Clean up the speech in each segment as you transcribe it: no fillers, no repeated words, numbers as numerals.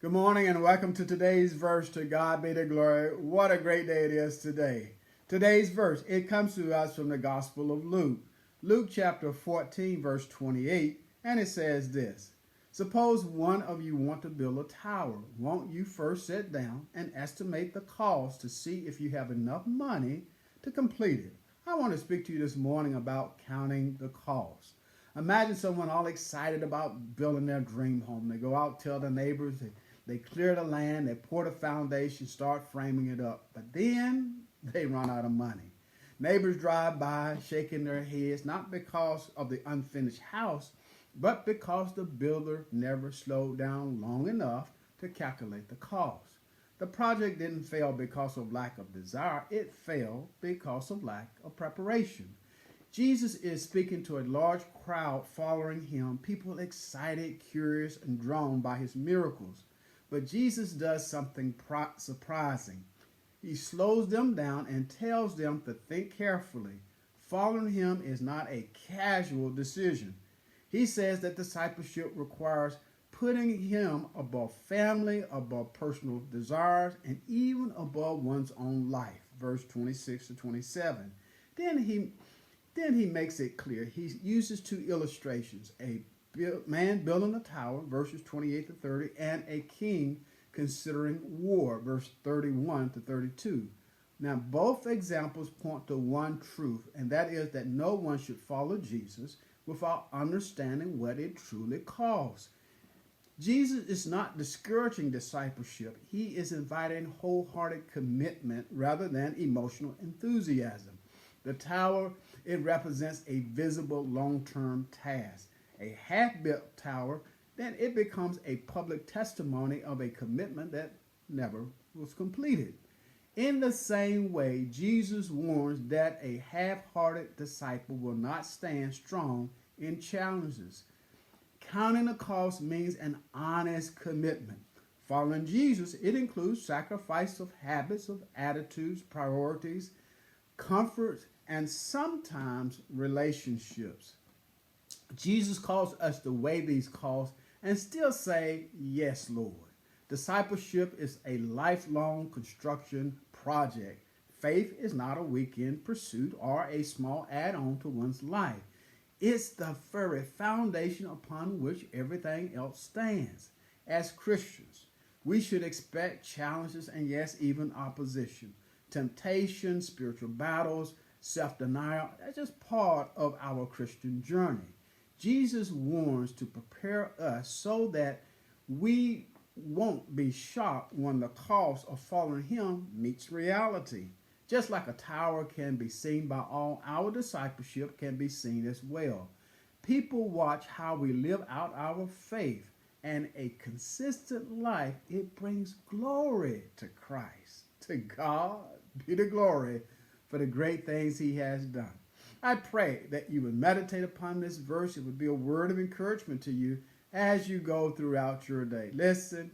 Good morning and welcome to today's verse. To God be the glory. What a great day it is today. Today's verse, it comes to us from the Gospel of Luke. Luke chapter 14 verse 28, and it says this. Suppose one of you want to build a tower. Won't you first sit down and estimate the cost to see if you have enough money to complete it? I want to speak to you this morning about counting the cost. Imagine someone all excited about building their dream home. They go out, tell their neighbors, they clear the land, they pour the foundation, start framing it up. But then they run out of money. Neighbors drive by shaking their heads, not because of the unfinished house, but because the builder never slowed down long enough to calculate the cost. The project didn't fail because of lack of desire. It failed because of lack of preparation. Jesus is speaking to a large crowd following him, people excited, curious, and drawn by his miracles. But Jesus does something surprising. He slows them down and tells them to think carefully. Following him is not a casual decision. He says that discipleship requires putting him above family, above personal desires, and even above one's own life. Verse 26 to 27. Then he makes it clear. He uses two illustrations, a man building a tower, verses 28 to 30, and a king considering war, verse 31 to 32. Now, both examples point to one truth, and that is that no one should follow Jesus without understanding what it truly costs. Jesus is not discouraging discipleship. He is inviting wholehearted commitment rather than emotional enthusiasm. The tower, it represents a visible long-term task. A half-built tower, then it becomes a public testimony of a commitment that never was completed. In the same way, Jesus warns that a half-hearted disciple will not stand strong in challenges. Counting the cost means an honest commitment. Following Jesus, it includes sacrifice of habits, of attitudes, priorities, comforts, and sometimes relationships. Jesus calls us to weigh these costs and still say, yes, Lord. Discipleship is a lifelong construction project. Faith is not a weekend pursuit or a small add-on to one's life. It's the very foundation upon which everything else stands. As Christians, we should expect challenges and yes, even opposition, temptation, spiritual battles, self-denial. That's just part of our Christian journey. Jesus warns to prepare us so that we won't be shocked when the cost of following him meets reality. Just like a tower can be seen by all, our discipleship can be seen as well. People watch how we live out our faith, and a consistent life, it brings glory to Christ. To God be the glory for the great things he has done. I pray that you would meditate upon this verse. It would be a word of encouragement to you as you go throughout your day. Listen,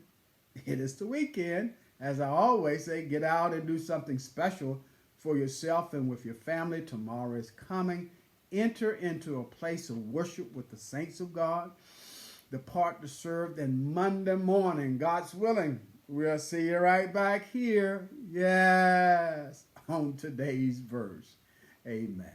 it is the weekend. As I always say, get out and do something special for yourself and with your family. Tomorrow is coming. Enter into a place of worship with the saints of God. Depart to serve. Then Monday morning, God's willing, we'll see you right back here. Yes, on today's verse. Amen.